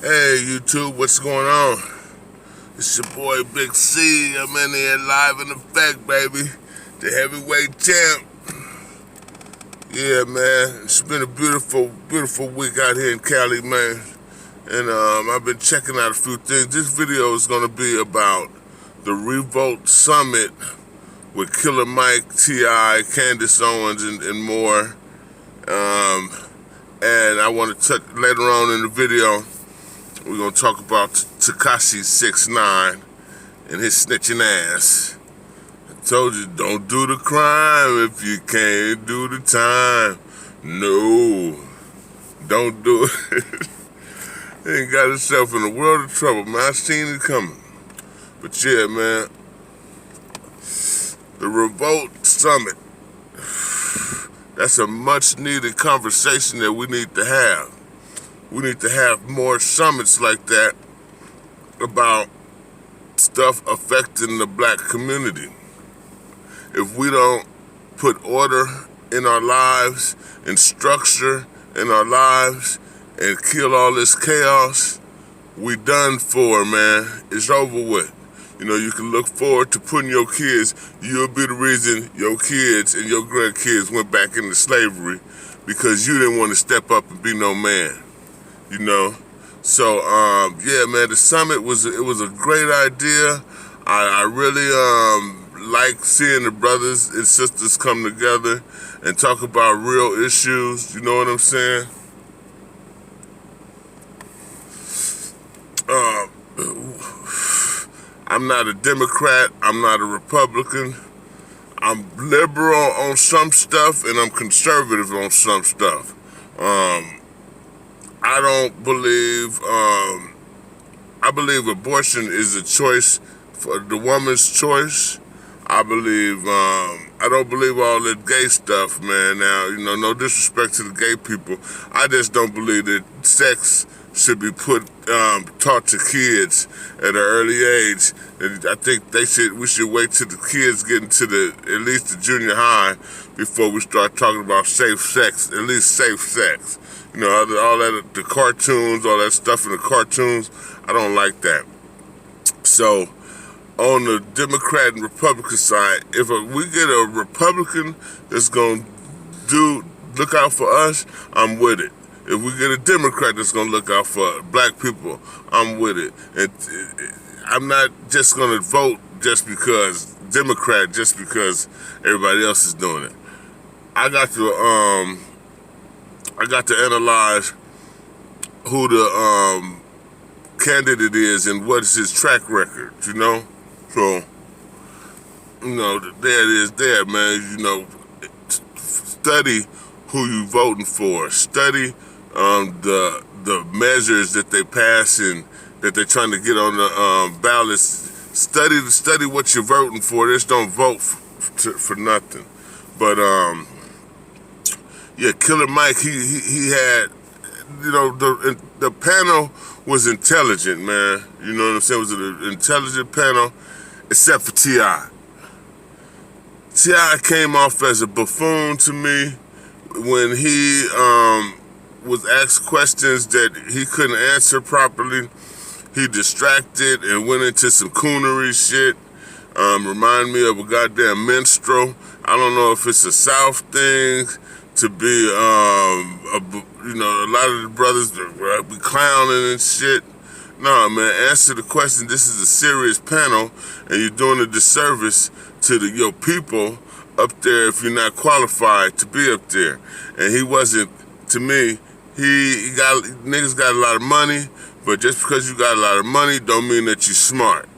Hey YouTube, what's going on? It's your boy Big C. I'm in here live in effect, baby. The heavyweight champ. Yeah, man. It's been a beautiful, beautiful week out here in Cali, man. And I've been checking out a few things. This video is gonna be about the Revolt Summit with Killer Mike, T.I., Candace Owens, and more. And I want to touch later on in the video. We're going to talk about Takashi Snitch9 and his snitching ass. I told you, don't do the crime if you can't do the time. No, don't do it. He ain't got himself in a world of trouble, man. I seen it coming. But yeah, man, the Revolt Summit, that's a much needed conversation that we need to have. We need to have more summits like that about stuff affecting the black community. If we don't put order in our lives and structure in our lives and kill all this chaos, we done for, man. It's over with. You know, you can look forward to putting your kids, you'll be the reason your kids and your grandkids went back into slavery because you didn't want to step up and be no man. You know, so yeah, man, the summit was a great idea. I really like seeing the brothers and sisters come together and talk about real issues. You know what I'm saying? I'm not a Democrat. I'm not a Republican. I'm liberal on some stuff and I'm conservative on some stuff. I don't believe, I believe abortion is a choice for the woman's choice. I don't believe all that gay stuff, man. Now, you know, no disrespect to the gay people. I just don't believe that sex should be taught to kids at an early age. And I think we should wait till the kids get into at least the junior high before we start talking about safe sex, at least safe sex. You know, all that, the cartoons, all that stuff in the cartoons, I don't like that. So, on the Democrat and Republican side, if we get a Republican that's going to look out for us, I'm with it. If we get a Democrat that's going to look out for black people, I'm with it. And I'm not just going to vote just because everybody else is doing it. I got to analyze who the candidate is and what is his track record, you know? So, you know, there it is there, man. You know, study who you voting for. Study the measures that they pass and that they're trying to get on the ballots. Study what you're voting for. Just don't vote for nothing. But yeah, Killer Mike, he had, you know, the panel was intelligent, man. You know what I'm saying? It was an intelligent panel, except for T.I. T.I. came off as a buffoon to me when he was asked questions that he couldn't answer properly. He distracted and went into some coonery shit. Remind me of a goddamn minstrel. I don't know if it's a South thing to be, you know, a lot of the brothers be clowning and shit. No, man, answer the question. This is a serious panel, and you're doing a disservice to your people up there if you're not qualified to be up there. And he wasn't, to me, niggas got a lot of money, but just because you got a lot of money don't mean that you're smart,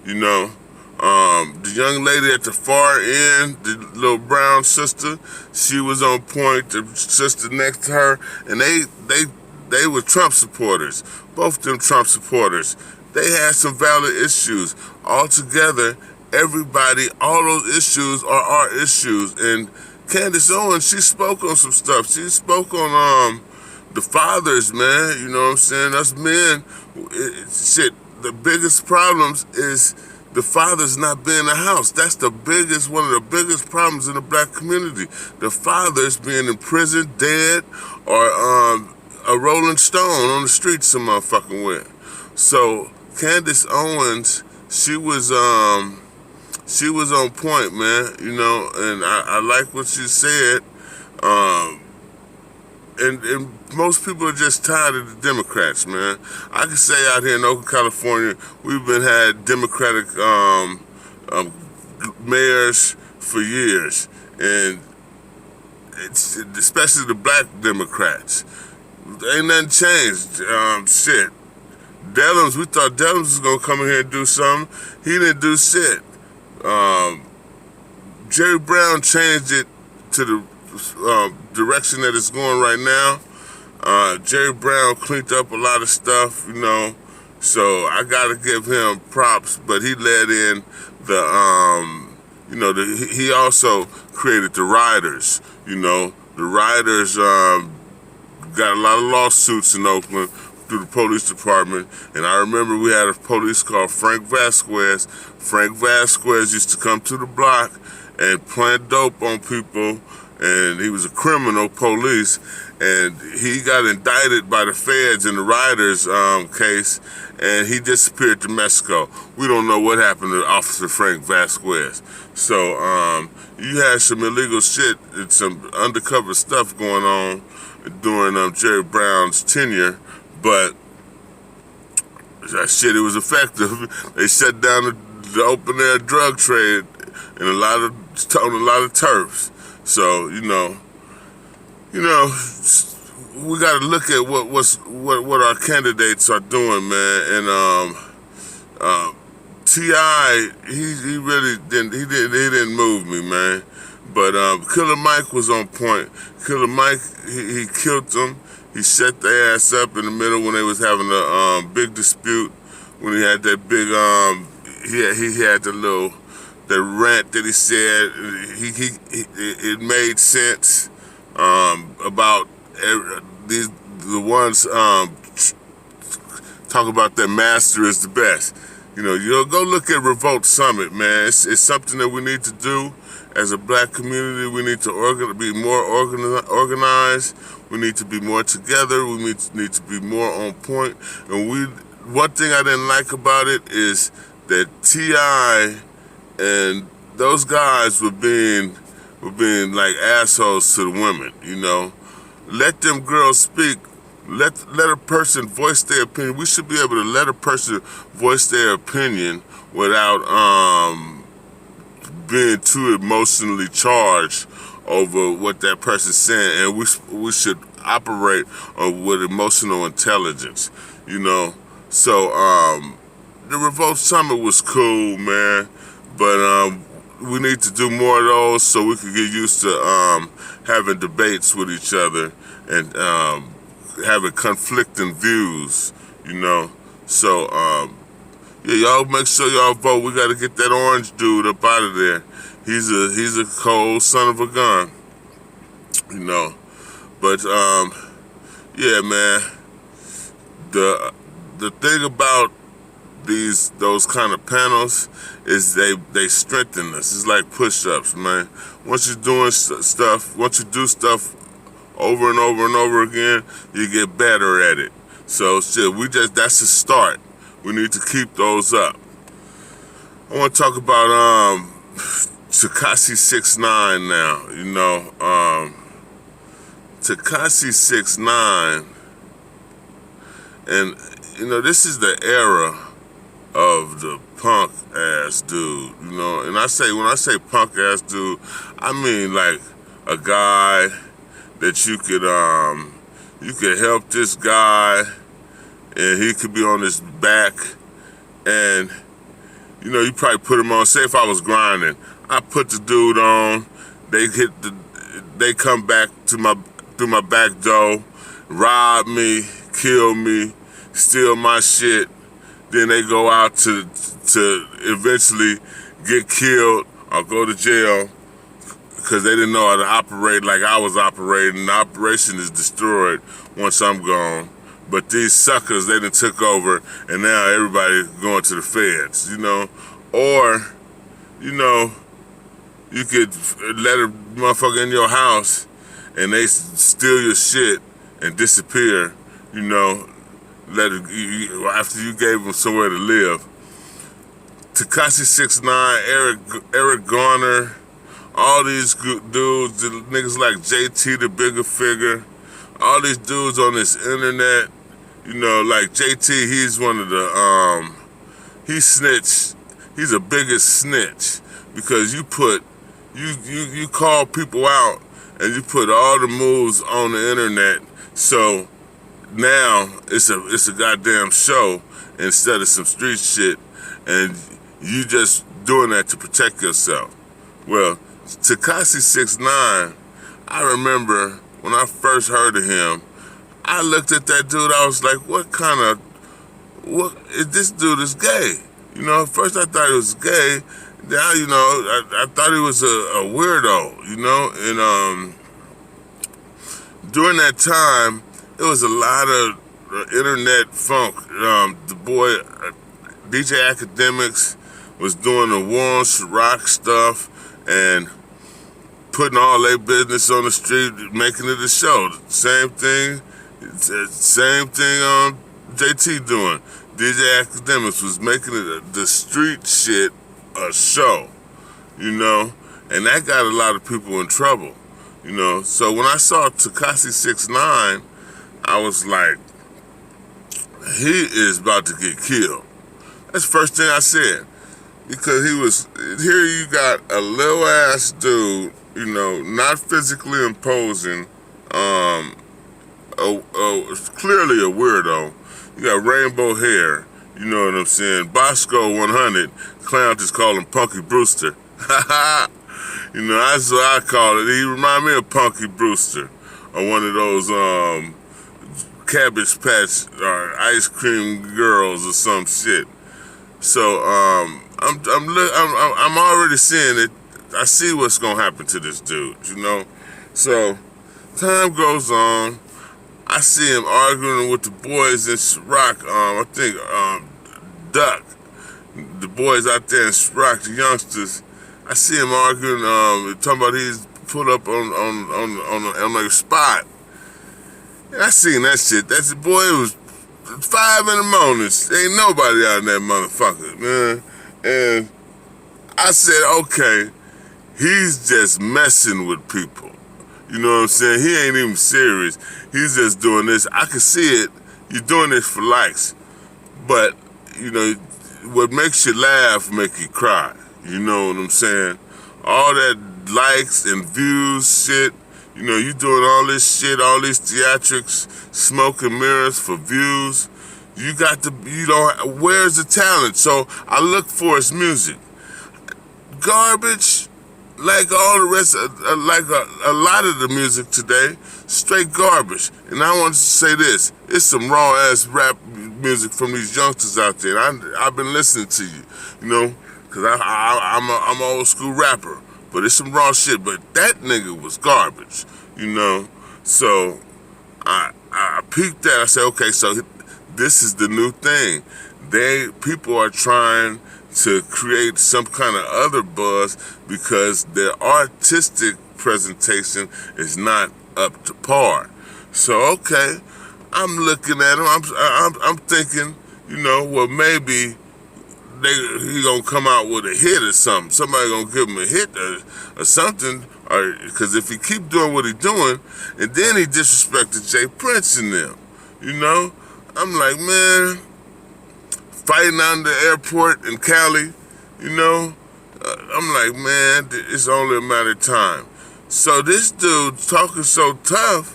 you know? The young lady at the far end, the little brown sister, she was on point. The sister next to her, and they were Trump supporters. Both them Trump supporters. They had some valid issues. Altogether, everybody, all those issues are our issues. And Candace Owens, she spoke on some stuff. She spoke on the fathers, man. You know what I'm saying? Us men, shit. The biggest problems is the fathers not being in the house. That's one of the biggest problems in the black community. The fathers being in prison, dead, or a Rolling Stone on the street some motherfucking with. So Candace Owens, she was on point, man, you know, and I like what she said. And most people are just tired of the Democrats, man. I can say out here in Oakland, California, we've had Democratic mayors for years, and it's especially the black Democrats. Ain't nothing changed. Shit. Dellums, we thought Dellums was gonna come in here and do something. He didn't do shit. Jerry Brown changed it to the direction that it's going right now. Jerry Brown cleaned up a lot of stuff, you know, so I gotta give him props, but he led in the, you know, he also created the riders, you know. The riders got a lot of lawsuits in Oakland through the police department, and I remember we had a police called Frank Vasquez. Frank Vasquez used to come to the block and plant dope on people, and he was a criminal police, and he got indicted by the feds in the Riders case, and he disappeared to Mexico. We don't know what happened to Officer Frank Vasquez. So you had some illegal shit and some undercover stuff going on during Jerry Brown's tenure, but that shit, it was effective. They shut down the open air drug trade and on a lot of turfs. So you know, we got to look at what our candidates are doing, man. And T.I., he really didn't move me, man. But Killer Mike was on point. Killer Mike, he killed them. He set their ass up in the middle when they was having a big dispute. When he had that big he had the rant that he said. It made sense about the ones talk about that master is the best. You know, go look at Revolt Summit, man. It's something that we need to do as a black community. We need to be more organized. We need to be more together. We need to be more on point. And one thing I didn't like about it is that T.I. and those guys were being like assholes to the women, you know. Let them girls speak. Let a person voice their opinion. We should be able to let a person voice their opinion without being too emotionally charged over what that person's saying. And we should operate with emotional intelligence, you know. So the Revolt Summit was cool, man, but we need to do more of those so we can get used to having debates with each other and having conflicting views, you know. So yeah, y'all make sure y'all vote. We got to get that orange dude up out of there. He's a cold son of a gun, you know. But yeah, man. The thing about those kind of panels is they strengthen us. It's like push-ups, man. Once you're doing stuff, once you do stuff over and over and over again, you get better at it. So shit, that's a start. We need to keep those up. I want to talk about Takashi Snitch9 now. You know, Takashi Snitch9, and you know, this is the era of the punk ass dude, you know. And when I say punk ass dude, I mean like a guy that you could help this guy and he could be on his back, and you know, you probably put him on. Say if I was grinding, I put the dude on, they come back through my back door, rob me, kill me, steal my shit, then they go out to eventually get killed or go to jail because they didn't know how to operate like I was operating. The operation is destroyed once I'm gone. But these suckers, they done took over, and now everybody going to the feds, you know. Or, you know, you could let a motherfucker in your house and they steal your shit and disappear, you know, after you gave him somewhere to live. Takashi 6ix9ine, Eric Garner, all these dudes, the niggas like JT the Bigger Figure, all these dudes on this internet, you know, like JT, he's one of the, he snitched. He's the biggest snitch because you call people out and you put all the moves on the internet. So now it's a goddamn show instead of some street shit, and you just doing that to protect yourself. Well, Takashi 6ix9ine, I remember when I first heard of him, I looked at that dude, I was like, this dude is gay. You know, at first I thought he was gay. Now, you know, I thought he was a weirdo, you know, and during that time, it was a lot of internet funk. The boy, DJ Academics, was doing the War on Ciroc stuff and putting all their business on the street, making it a show. Same thing JT doing. DJ Academics was making it the street shit a show, you know, and that got a lot of people in trouble, you know. So when I saw Takashi 6ix9ine, I was like, he is about to get killed. That's the first thing I said, because here you got a little ass dude, you know, not physically imposing, clearly a weirdo. You got rainbow hair, you know what I'm saying? Bosco 100, clown just call him Punky Brewster. You know, that's what I call it. He remind me of Punky Brewster, or one of those Cabbage Patch or Ice Cream Girls or some shit. So I'm already seeing it. I see what's gonna happen to this dude, you know. So time goes on. I see him arguing with the boys in Ciroc, I think Duck, the boys out there in Ciroc, the youngsters. I see him arguing, talking about he's put up on like a spot. And I seen that shit. That's the boy. It was 5 in the morning. Ain't nobody out in that motherfucker, man. And I said, okay, he's just messing with people. You know what I'm saying? He ain't even serious. He's just doing this. I can see it. You're doing this for likes. But, you know, what makes you laugh make you cry. You know what I'm saying? All that likes and views shit. You know, you doing all this shit, all these theatrics, smoke and mirrors for views. Where's the talent? So I look for his music. Garbage. Like all the rest, like a lot of the music today, straight garbage. And I want to say this, it's some raw-ass rap music from these youngsters out there. I've been listening to you, you know, because I'm an old-school rapper. But it's some raw shit, but that nigga was garbage, you know. So I peeked that, I said, okay, so this is the new thing. People are trying to create some kind of other buzz because their artistic presentation is not up to par. So okay, I'm looking at him. I'm thinking, you know, well maybe he gonna come out with a hit or something. Somebody gonna give him a hit or something. Or because if he keep doing what he doing, and then he disrespected Jay Prince and them, you know, I'm like, man. Fighting out in the airport in Cali, you know, I'm like, man, it's only a matter of time. So this dude talking so tough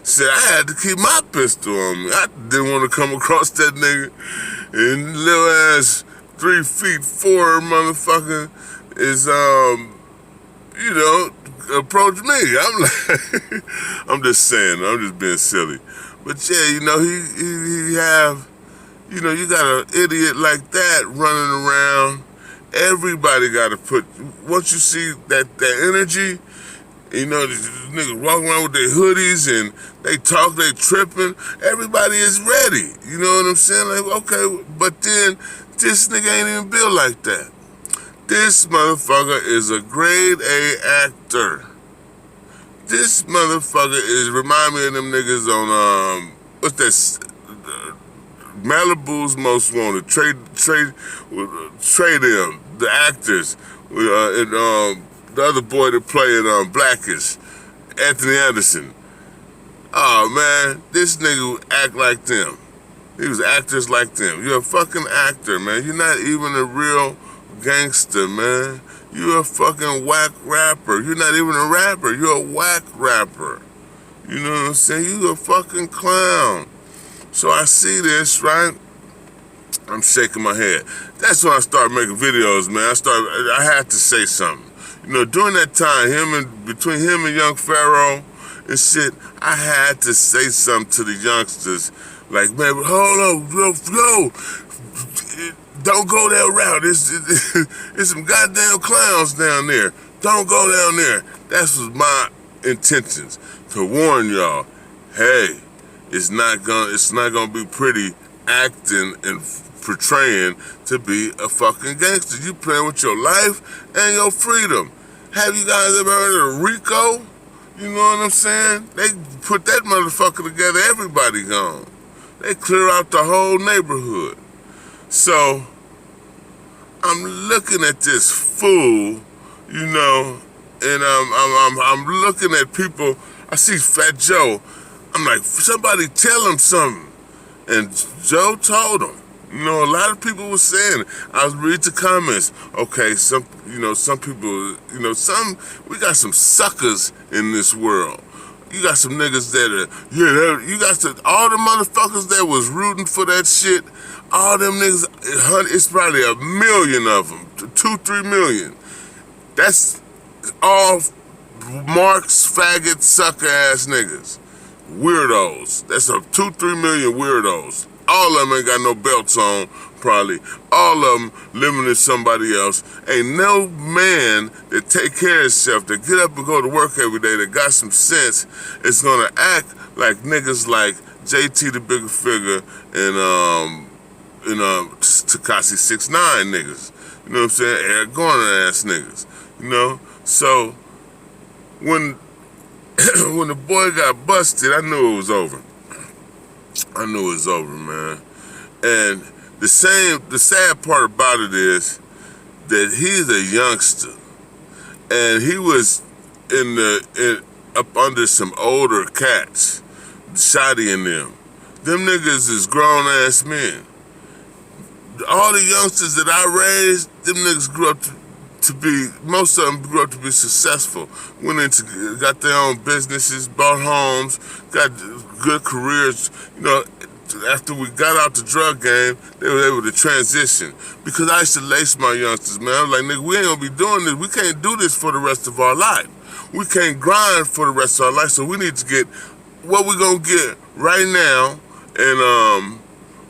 said I had to keep my pistol on me. I didn't want to come across that nigga and little ass 3'4" motherfucker is you know, approach me. I'm like, I'm just saying, I'm just being silly. But yeah, you know, he have. You know, you got an idiot like that running around. Everybody got to once you see that energy, you know, the niggas walking around with their hoodies and they talk, they tripping, everybody is ready. You know what I'm saying? Like, okay, but then this nigga ain't even built like that. This motherfucker is a grade A actor. This motherfucker is remind me of them niggas on what's that? Malibu's Most Wanted. Trade them, the actors, and the other boy that played Blackish, Anthony Anderson. Oh man, this nigga act like them. He was actors like them. You're a fucking actor, man. You're not even a real gangster, man. You're a fucking whack rapper. You're not even a rapper. You're a whack rapper. You know what I'm saying? You're a fucking clown. So I see this, right? I'm shaking my head. That's when I started making videos, man. I had to say something. You know, during that time, between him and Young Pharaoh and shit, I had to say something to the youngsters. Like, man, hold on, yo, don't go that route. There's some goddamn clowns down there. Don't go down there. That was my intentions, to warn y'all. Hey, it's not gonna be pretty acting and portraying to be a fucking gangster. You playing with your life and your freedom. Have you guys ever heard of Rico? You know what I'm saying? They put that motherfucker together, everybody gone. They clear out the whole neighborhood. So, I'm looking at this fool, you know, and I'm looking at people. I see Fat Joe. I'm like, somebody tell him something. And Joe told him. You know, a lot of people were saying it. I was reading the comments. Okay, some people, you know, we got some suckers in this world. You got some niggas that are, you got all the motherfuckers that was rooting for that shit, all them niggas, it's probably 1 million of them, 2-3 million. That's all marks, faggot, sucker ass niggas. Weirdos. That's 2-3 million weirdos. All of them ain't got no belts on, probably. All of them living in somebody else. Ain't no man that take care of himself, that get up and go to work every day, that got some sense, is gonna act like niggas like JT the Bigger Figure and Takashi Snitch9 niggas. You know what I'm saying? Eric Garner ass niggas. You know? So when when the boy got busted, I knew it was over. I knew it was over, man. And the sad part about it is that he's a youngster, and he was up under some older cats, Shotty and them. Them niggas is grown ass men. All the youngsters that I raised, them niggas grew up to be, most of them grew up to be successful. Got their own businesses, bought homes, got good careers. You know, after we got out the drug game, they were able to transition. Because I used to lace my youngsters, man. I was like, nigga, we ain't gonna be doing this. We can't do this for the rest of our life. We can't grind for the rest of our life, so we need to get what we gonna get right now. And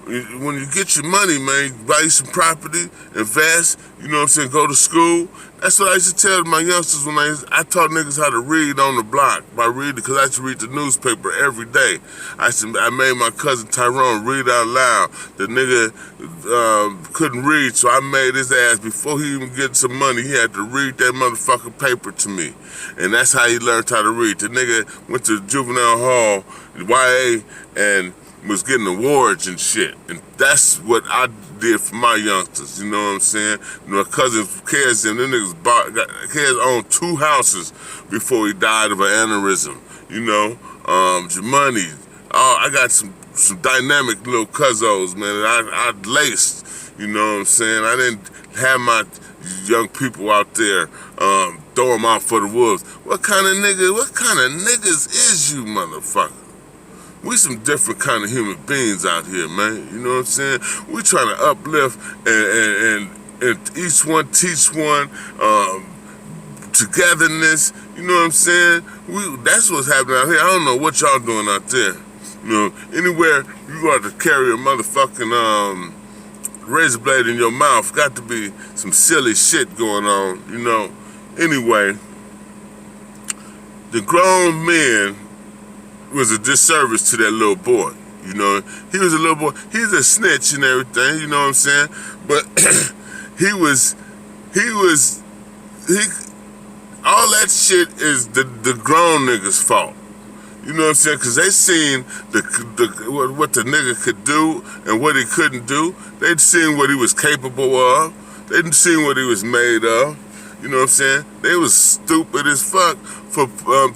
when you get your money, man, you buy you some property, invest, you know what I'm saying, go to school. That's what I used to tell my youngsters when I taught niggas how to read on the block by reading, because I used to read the newspaper every day. I made my cousin Tyrone read out loud. The nigga couldn't read, so I made his ass, before he even get some money, he had to read that motherfucking paper to me. And that's how he learned how to read. The nigga went to juvenile hall, YA, and was getting awards and shit. And that's what I did for my youngsters, you know what I'm saying? My cousin Kez and them niggas Kez owned 2 houses before he died of an aneurysm, you know? Jamani, I got some dynamic little cuzzos, man, that I laced, you know what I'm saying? I didn't have my young people out there throw them out for the wolves. What kind of niggas is you, motherfucker? We some different kind of human beings out here, man. You know what I'm saying? We trying to uplift and each one teach one, togetherness. You know what I'm saying? That's what's happening out here. I don't know what y'all doing out there. You know, anywhere you got to carry a motherfucking razor blade in your mouth, got to be some silly shit going on. You know. Anyway, the grown men was a disservice to that little boy, you know. He was a little boy. He's a snitch and everything, you know what I'm saying? But he all that shit is the grown niggas' fault. You know what I'm saying? Because they seen what the nigga could do and what he couldn't do. They'd seen what he was capable of. They'd seen what he was made of. You know what I'm saying? They was stupid as fuck for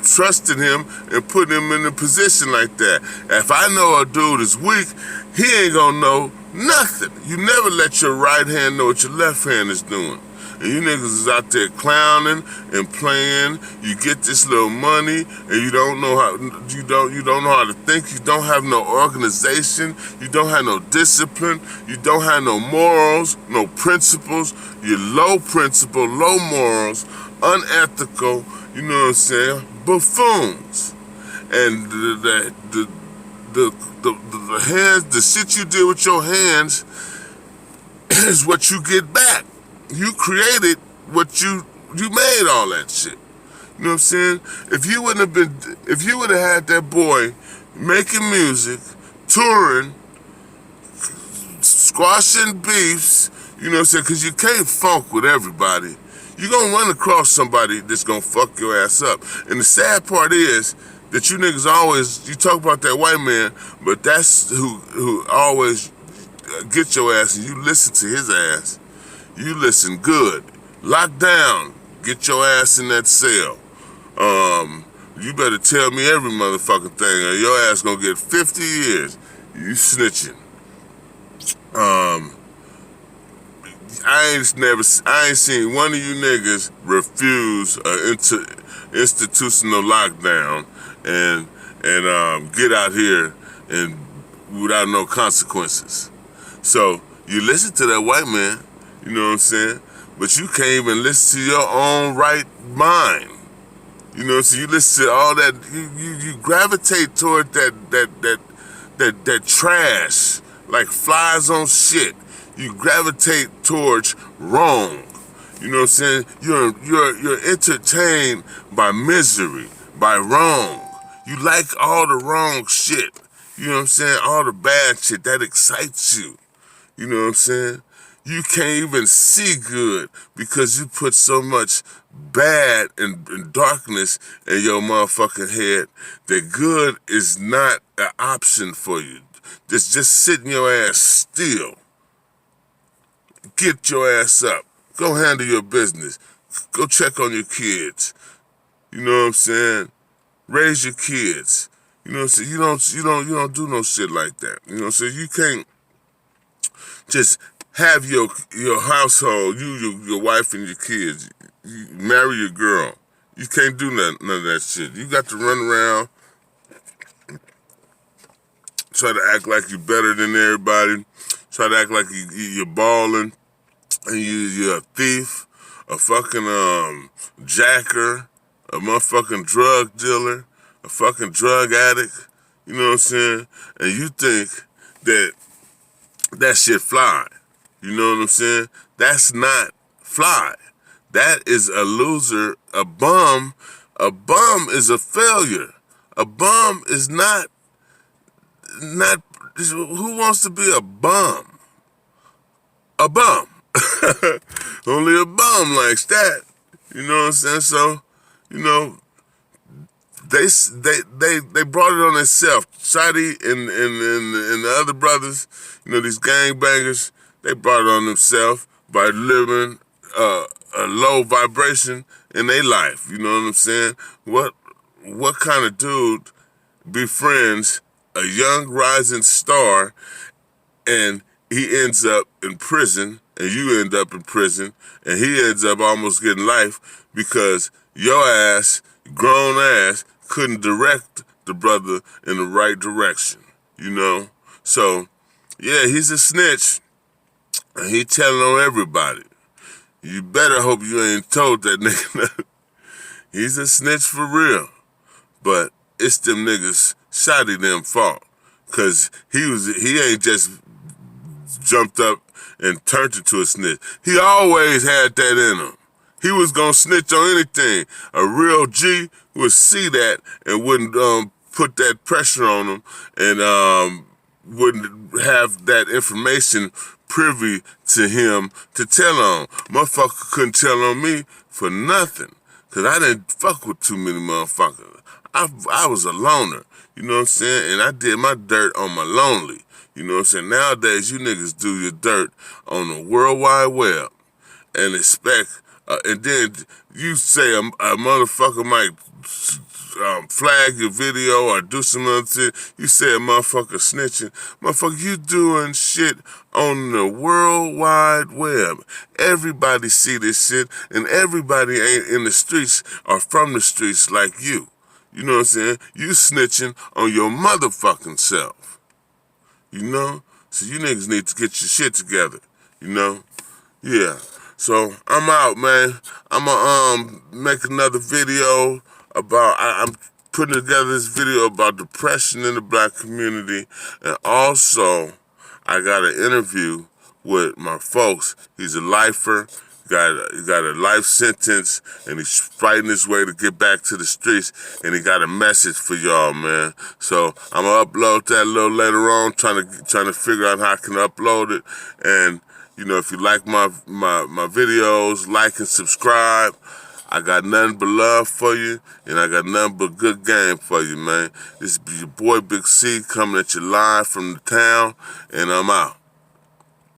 trusting him and putting him in a position like that. If I know a dude is weak, he ain't gonna know nothing. You never let your right hand know what your left hand is doing. And you niggas is out there clowning and playing. You get this little money, and you don't know how to think. You don't have no organization. You don't have no discipline. You don't have no morals, no principles. You're low principle, low morals, unethical. You know what I'm saying? Buffoons. And the hands, the shit you did with your hands is what you get back. You created what you made all that shit. You know what I'm saying? If you would have had that boy making music, touring, squashing beefs, you know what I'm saying? Because you can't funk with everybody. You're going to run across somebody that's going to fuck your ass up. And the sad part is that you niggas always, you talk about that white man, but that's who always get your ass, and you listen to his ass. You listen good. Lock down. Get your ass in that cell. You better tell me every motherfucking thing, or your ass gonna get 50 years. You snitching. I ain't seen one of you niggas refuse institutional lockdown and get out here and without no consequences. So you listen to that white man. You know what I'm saying? But you can't even listen to your own right mind. You know what I'm saying? You listen to all that, you gravitate toward that trash, like flies on shit. You gravitate towards wrong. You know what I'm saying? You're entertained by misery, by wrong. You like all the wrong shit. You know what I'm saying? All the bad shit, that excites you. You know what I'm saying? You can't even see good because you put so much bad and darkness in your motherfucking head that good is not an option for you. Just sitting your ass still. Get your ass up. Go handle your business. Go check on your kids. You know what I'm saying? Raise your kids. You know what I'm saying? You don't do no shit like that. You know what I'm saying? You can't just have your household, your wife and your kids. You marry your girl. You can't do none of that shit. You got to run around, try to act like you're better than everybody, try to act like you're balling, and you're a thief, a fucking jacker, a motherfucking drug dealer, a fucking drug addict. You know what I'm saying? And you think that shit fly. You know what I'm saying? That's not fly. That is a loser, a bum. A bum is a failure. A bum is not, who wants to be a bum? A bum. Only a bum likes that. You know what I'm saying? So, you know, they brought it on themselves. Shadi and the other brothers, you know, these gangbangers, they brought it on themselves by living a low vibration in their life. You know what I'm saying? What kind of dude befriends a young rising star and he ends up in prison and you end up in prison and he ends up almost getting life because your ass, grown ass, couldn't direct the brother in the right direction, you know? So, yeah, he's a snitch, and he telling on everybody. You better hope you ain't told that nigga. He's a snitch for real. But it's them niggas, Shadi them fault. Cause he ain't just jumped up and turned into a snitch. He always had that in him. He was gonna snitch on anything. A real G would see that and wouldn't put that pressure on him and wouldn't have that information privy to him to tell on. Motherfucker couldn't tell on me for nothing. Cause I didn't fuck with too many motherfuckers. I was a loner, you know what I'm saying? And I did my dirt on my lonely. You know what I'm saying? Nowadays, you niggas do your dirt on the World Wide Web and expect, and then you say a motherfucker might flag your video or do some other shit. You say a motherfucker snitching. Motherfucker, you doing shit on the World Wide Web. Everybody see this shit, and everybody ain't in the streets or from the streets like you. You know what I'm saying? You snitching on your motherfucking self. You know? So you niggas need to get your shit together. You know? Yeah. So I'm out, man. I'ma make another video about I'm putting together this video about depression in the black community, and also I got an interview with my folks. He's a lifer. He got a life sentence, and he's fighting his way to get back to the streets, and he got a message for y'all, man. So I'm gonna upload that a little later on, trying to figure out how I can upload it. And you know, if you like my videos, like and subscribe. I got nothing but love for you, and I got nothing but good game for you, man. This is your boy Big C coming at you live from the town, and I'm out.